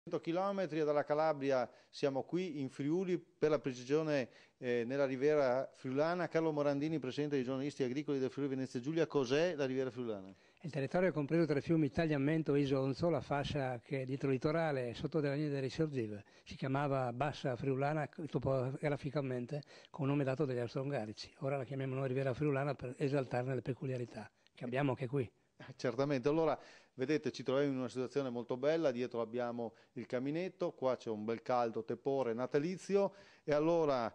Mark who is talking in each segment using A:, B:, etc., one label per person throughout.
A: 100 km dalla Calabria, siamo qui in Friuli, per la precisione nella Riviera Friulana. Carlo Morandini, presidente dei giornalisti agricoli del Friuli Venezia Giulia. Cos'è la Riviera Friulana?
B: Il territorio è compreso tra i fiumi Tagliamento e Isonzo, la fascia che è dietro il litorale sotto della linea delle risorgive. Si chiamava Bassa Friulana topograficamente con nome dato dagli austro-ungarici. Ora la chiamiamo noi Riviera Friulana per esaltarne le peculiarità che abbiamo anche qui.
A: Certamente, allora vedete ci troviamo in una situazione molto bella, dietro abbiamo il caminetto, qua c'è un bel caldo tepore natalizio e allora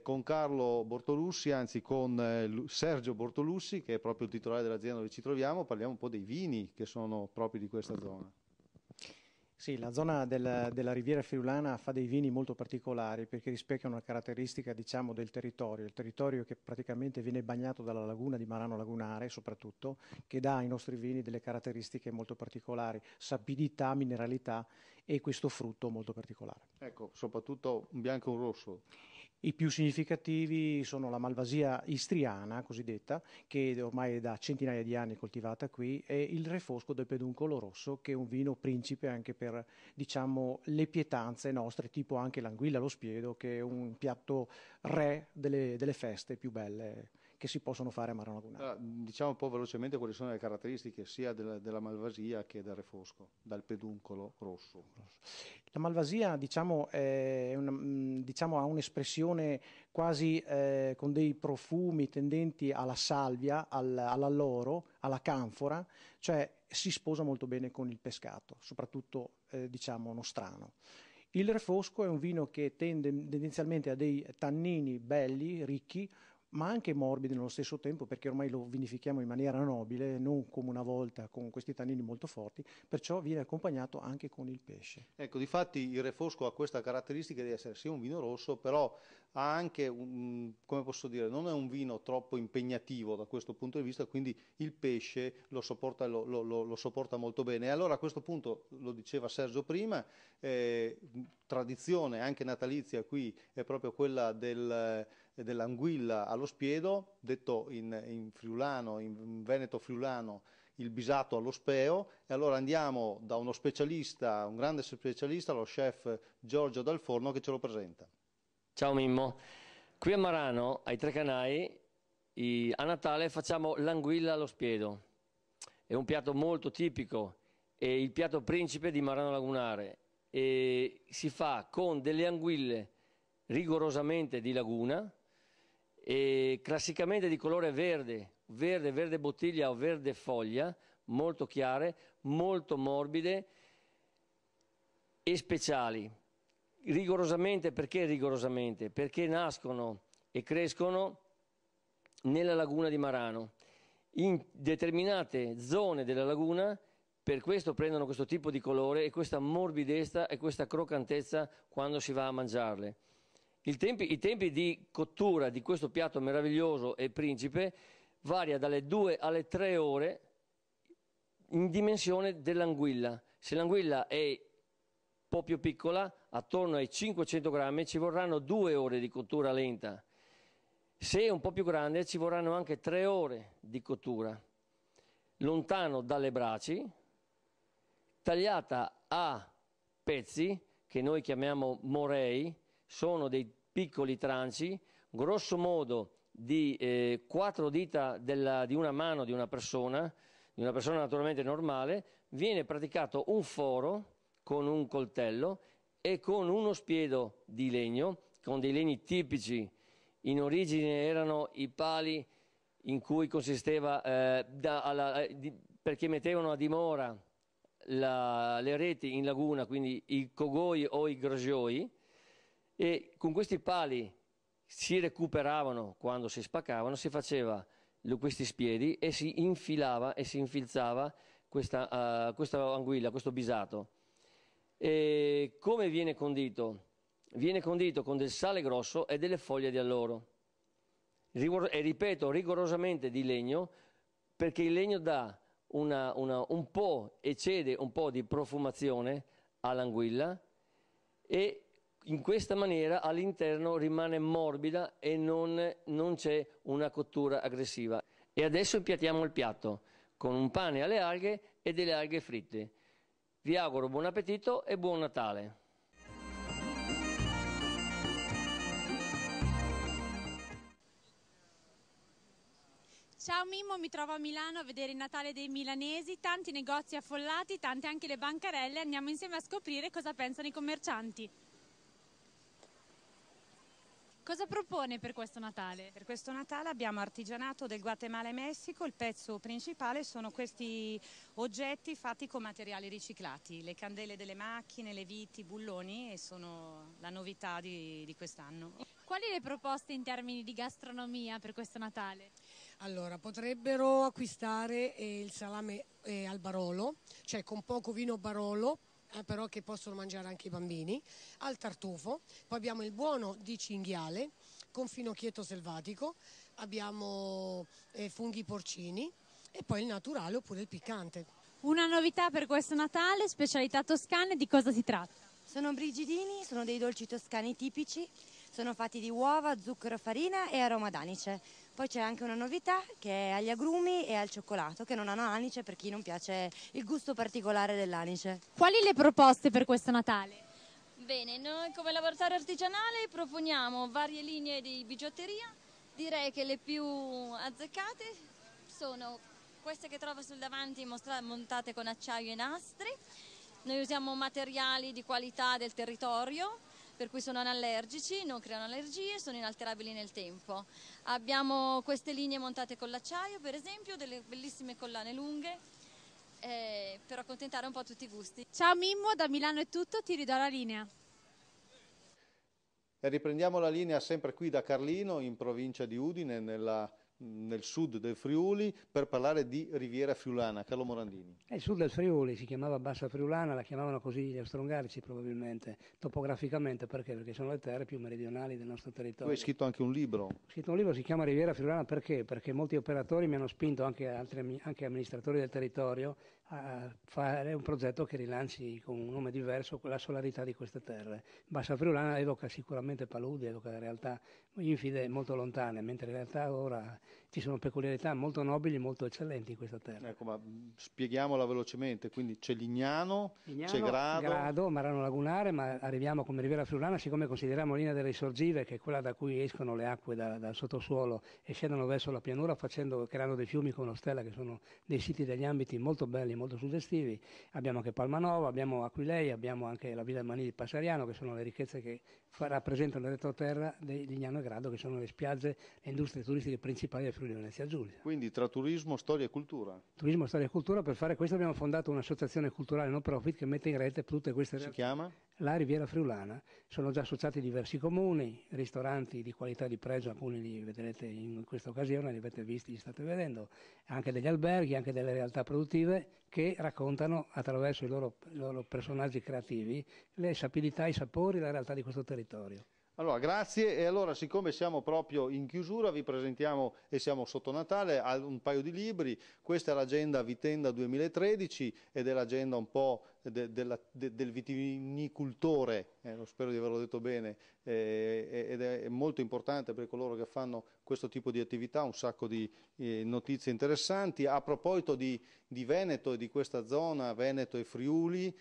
A: con Carlo Bortolussi, anzi con Sergio Bortolussi, che è proprio il titolare dell'azienda dove ci troviamo, parliamo un po' dei vini che sono propri di questa zona.
C: Sì, la zona della Riviera Friulana fa dei vini molto particolari perché rispecchiano una caratteristica, diciamo, del territorio, il territorio che praticamente viene bagnato dalla laguna di Marano Lagunare soprattutto, che dà ai nostri vini delle caratteristiche molto particolari, sapidità, mineralità e questo frutto molto particolare.
A: Ecco, soprattutto un bianco e un rosso.
C: I più significativi sono la Malvasia istriana, cosiddetta, che ormai è da centinaia di anni coltivata qui, e il Refosco del Peduncolo Rosso, che è un vino principe anche per, diciamo, le pietanze nostre, tipo anche l'anguilla allo spiedo, che è un piatto re delle feste più belle che si possono fare a Marano Lagunare.
A: Allora, diciamo un po' velocemente quali sono le caratteristiche sia della Malvasia che del Refosco, dal Peduncolo Rosso.
C: La Malvasia, diciamo, ha un'espressione quasi con dei profumi tendenti alla salvia, all'alloro, alla canfora, cioè si sposa molto bene con il pescato, soprattutto diciamo nostrano. Il Refosco è un vino che tende tendenzialmente a dei tannini belli, ricchi, ma anche morbidi nello stesso tempo, perché ormai lo vinifichiamo in maniera nobile, non come una volta con questi tannini molto forti, perciò viene accompagnato anche con il pesce.
A: Ecco, difatti il Refosco ha questa caratteristica di essere sì un vino rosso, però ha anche, come posso dire, non è un vino troppo impegnativo da questo punto di vista, quindi il pesce lo sopporta molto bene. E allora a questo punto, lo diceva Sergio prima, tradizione anche natalizia qui è proprio quella dell'anguilla allo spiedo, detto in friulano, in veneto friulano, il bisato allo speo. E allora andiamo da uno specialista, un grande specialista, lo chef Giorgio Dal Forno, che ce lo presenta.
D: Ciao Mimmo, qui a Marano, ai Tre Canai, a Natale facciamo l'anguilla allo spiedo. È un piatto molto tipico, è il piatto principe di Marano Lagunare e si fa con delle anguille rigorosamente di laguna e classicamente di colore verde bottiglia o verde foglia, molto chiare, molto morbide e speciali. Rigorosamente, perché rigorosamente? Perché nascono e crescono nella laguna di Marano, in determinate zone della laguna, per questo prendono questo tipo di colore e questa morbidezza e questa croccantezza quando si va a mangiarle. I tempi di cottura di questo piatto meraviglioso e principe varia dalle 2 alle 3 ore in dimensione dell'anguilla. Se l'anguilla è un po' più piccola, attorno ai 500 grammi, ci vorranno 2 ore di cottura lenta. Se è un po' più grande ci vorranno anche 3 ore di cottura. Lontano dalle braci, tagliata a pezzi, che noi chiamiamo morei, sono dei piccoli tranci, grosso modo di 4 dita di una mano di una persona naturalmente normale, viene praticato un foro con un coltello e con uno spiedo di legno, con dei legni tipici. In origine erano i pali in cui consisteva, perché mettevano a dimora le reti in laguna, quindi i cogoi o i grosioi, e con questi pali si recuperavano quando si spaccavano, si faceva questi spiedi e si infilava e si infilzava questa anguilla, questo bisato. E come viene condito? Viene condito con del sale grosso e delle foglie di alloro. E ripeto, rigorosamente di legno, perché il legno dà un po', eccede un po' di profumazione all'anguilla e in questa maniera all'interno rimane morbida e non c'è una cottura aggressiva. E adesso impiattiamo il piatto con un pane alle alghe e delle alghe fritte. Vi auguro buon appetito e buon Natale.
E: Ciao Mimmo, mi trovo a Milano a vedere il Natale dei milanesi, tanti negozi affollati, tante anche le bancarelle. Andiamo insieme a scoprire cosa pensano i commercianti. Cosa propone per questo Natale?
F: Per questo Natale abbiamo artigianato del Guatemala e Messico. Il pezzo principale sono questi oggetti fatti con materiali riciclati, le candele delle macchine, le viti, i bulloni, e sono la novità di quest'anno.
E: Quali le proposte in termini di gastronomia per questo Natale?
G: Allora, potrebbero acquistare il salame al Barolo, cioè con poco vino Barolo, però che possono mangiare anche i bambini, al tartufo. Poi abbiamo il buono di cinghiale con finocchietto selvatico, abbiamo funghi porcini e poi il naturale oppure il piccante.
E: Una novità per questo Natale, specialità toscane, di cosa si tratta?
H: Sono brigidini, sono dei dolci toscani tipici, sono fatti di uova, zucchero, farina e aroma d'anice. Poi c'è anche una novità che è agli agrumi e al cioccolato, che non hanno anice per chi non piace il gusto particolare dell'anice.
E: Quali le proposte per questo Natale?
I: Bene, noi come laboratorio artigianale proponiamo varie linee di bigiotteria. Direi che le più azzeccate sono queste che trovo sul davanti, montate con acciaio e nastri. Noi usiamo materiali di qualità del territorio, per cui sono anallergici, non creano allergie, sono inalterabili nel tempo. Abbiamo queste linee montate con l'acciaio, per esempio, delle bellissime collane lunghe, per accontentare un po' tutti i gusti.
E: Ciao Mimmo, da Milano è tutto, ti ridò la linea.
A: E riprendiamo la linea sempre qui da Carlino, in provincia di Udine, nel sud del Friuli, per parlare di Riviera Friulana. Carlo Morandini.
B: Il sud del Friuli si chiamava Bassa Friulana, la chiamavano così gli austro-ungarici probabilmente, topograficamente. Perché sono le terre più meridionali del nostro territorio.
A: Tu hai scritto anche un libro.
B: Ho scritto un libro, si chiama Riviera Friulana, perché? Perché molti operatori mi hanno spinto, anche amministratori del territorio, a fare un progetto che rilanci con un nome diverso la solarità di queste terre. Bassa Friulana evoca sicuramente paludi, evoca realtà infide molto lontane, mentre in realtà ora ci sono peculiarità molto nobili e molto eccellenti in questa terra.
A: Ecco, ma spieghiamola velocemente. Quindi c'è Lignano, c'è
B: Grado, Marano Lagunare, ma arriviamo come Riviera Friulana, siccome consideriamo linea delle Risorgive, che è quella da cui escono le acque dal sottosuolo e scendono verso la pianura, creando dei fiumi con Ostella, che sono dei siti degli ambiti molto belli, molto suggestivi. Abbiamo anche Palmanova, abbiamo Aquilei, abbiamo anche la Villa Mani di Passariano, che sono le ricchezze che rappresentano il retroterra di Lignano e Grado, che sono le spiagge e industrie turistiche principali del Friuli Venezia Giulia.
A: Quindi tra turismo, storia e cultura.
B: Turismo, storia e cultura. Per fare questo abbiamo fondato un'associazione culturale non profit che mette in rete tutte queste realtà.
A: Si chiama?
B: La Riviera Friulana. Sono già associati diversi comuni, ristoranti di qualità di pregio, alcuni li vedrete in questa occasione, li avete visti, li state vedendo, anche degli alberghi, anche delle realtà produttive che raccontano attraverso i loro personaggi creativi le sapidità, i sapori, la realtà di questo territorio.
A: Allora, grazie. E allora, siccome siamo proprio in chiusura, vi presentiamo, e siamo sotto Natale, un paio di libri. Questa è l'agenda Vitenda 2013 ed è l'agenda un po' del vitivinicoltore, spero di averlo detto bene, ed è molto importante per coloro che fanno questo tipo di attività, un sacco di notizie interessanti. A proposito di Veneto e di questa zona, Veneto e Friuli,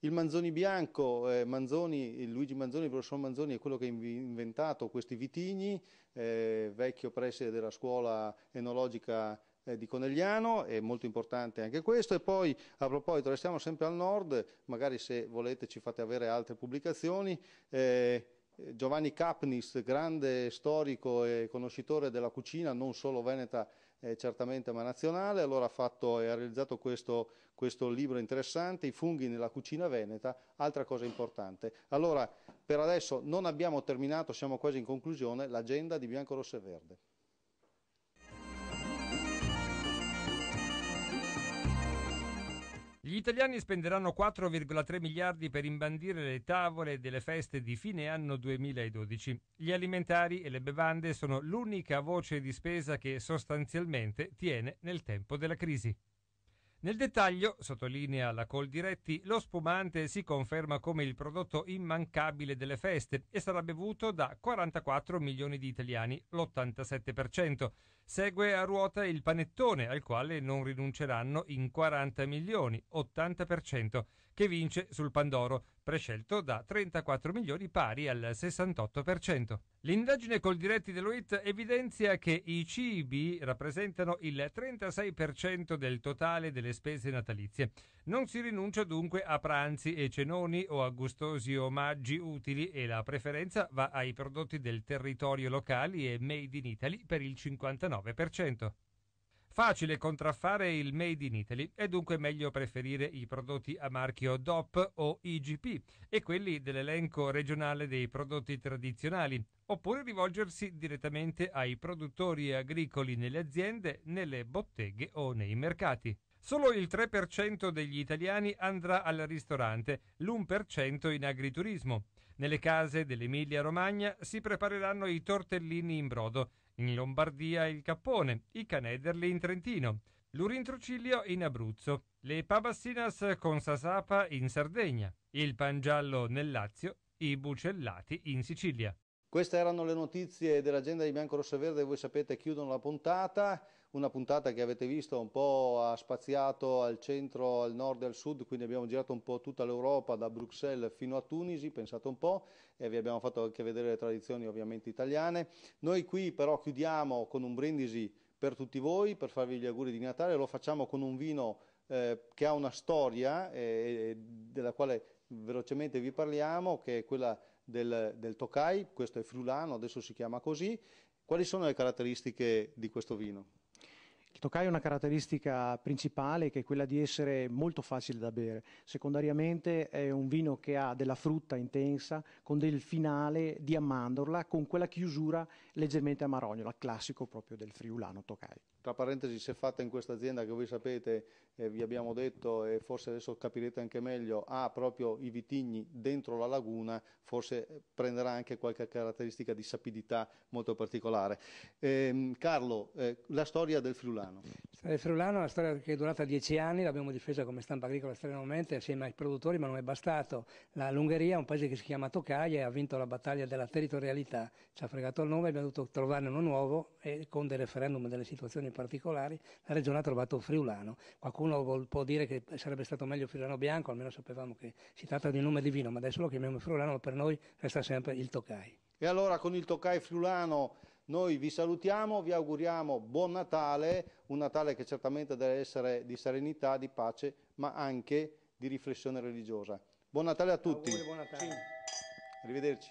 A: il Manzoni bianco, Luigi Manzoni, il professor Manzoni è quello che ha inventato questi vitigni, vecchio preside della scuola enologica di Conegliano, è molto importante anche questo. E poi, a proposito, restiamo sempre al nord, magari se volete ci fate avere altre pubblicazioni. Giovanni Capnis, grande storico e conoscitore della cucina, non solo veneta certamente, ma nazionale, allora ha realizzato questo libro interessante, I funghi nella cucina veneta, altra cosa importante. Allora, per adesso non abbiamo terminato, siamo quasi in conclusione, l'agenda di Bianco, Rosso e Verde.
J: Gli italiani spenderanno 4,3 miliardi per imbandire le tavole delle feste di fine anno 2012. Gli alimentari e le bevande sono l'unica voce di spesa che sostanzialmente tiene nel tempo della crisi. Nel dettaglio, sottolinea la Coldiretti, lo spumante si conferma come il prodotto immancabile delle feste e sarà bevuto da 44 milioni di italiani, l'87%. Segue a ruota il panettone, al quale non rinunceranno in 40 milioni, 80%, che vince sul Pandoro, prescelto da 34 milioni pari al 68%. L'indagine Coldiretti dell'UIT evidenzia che i cibi rappresentano il 36% del totale delle spese natalizie. Non si rinuncia dunque a pranzi e cenoni o a gustosi omaggi utili e la preferenza va ai prodotti del territorio locali e made in Italy per il 59%. Facile contraffare il Made in Italy, è dunque meglio preferire i prodotti a marchio DOP o IGP e quelli dell'elenco regionale dei prodotti tradizionali, oppure rivolgersi direttamente ai produttori agricoli nelle aziende, nelle botteghe o nei mercati. Solo il 3% degli italiani andrà al ristorante, l'1% in agriturismo. Nelle case dell'Emilia-Romagna si prepareranno i tortellini in brodo, in Lombardia il cappone, i canederli in Trentino, l'urintrocilio in Abruzzo, le pabassinas con sasapa in Sardegna, il pangiallo nel Lazio, i bucellati in Sicilia.
A: Queste erano le notizie dell'agenda di Bianco Rosso e Verde, voi sapete chiudono la puntata, una puntata che avete visto un po' ha spaziato al centro, al nord e al sud, quindi abbiamo girato un po' tutta l'Europa, da Bruxelles fino a Tunisi, pensate un po', e vi abbiamo fatto anche vedere le tradizioni ovviamente italiane. Noi qui però chiudiamo con un brindisi per tutti voi, per farvi gli auguri di Natale, lo facciamo con un vino che ha una storia della quale velocemente vi parliamo, che è quella del Tokai, questo è friulano, adesso si chiama così. Quali sono le caratteristiche di questo vino?
C: Il Tokai ha una caratteristica principale che è quella di essere molto facile da bere. Secondariamente è un vino che ha della frutta intensa con del finale di amandola con quella chiusura leggermente amarognola, classico proprio del friulano Tokai.
A: Tra parentesi, se fatta in questa azienda che voi sapete, vi abbiamo detto e forse adesso capirete anche meglio, ha proprio i vitigni dentro la laguna, forse prenderà anche qualche caratteristica di sapidità molto particolare. Carlo, la storia del friulano.
B: Il friulano è una storia che è durata 10 anni, l'abbiamo difesa come stampa agricola strenuamente assieme ai produttori, ma non è bastato. L'Ungheria è un paese che si chiama Tokai e ha vinto la battaglia della territorialità, ci ha fregato il nome, abbiamo dovuto trovarne uno nuovo e con dei referendum e delle situazioni particolari la regione ha trovato friulano. Qualcuno può dire che sarebbe stato meglio friulano bianco, almeno sapevamo che si tratta di un nome divino, ma adesso lo chiamiamo friulano, ma per noi resta sempre il Tokai.
A: E allora con il Tokai friulano noi vi salutiamo, vi auguriamo buon Natale, un Natale che certamente deve essere di serenità, di pace, ma anche di riflessione religiosa. Buon Natale a tutti.
B: Auguri, buon Natale.
A: Arrivederci.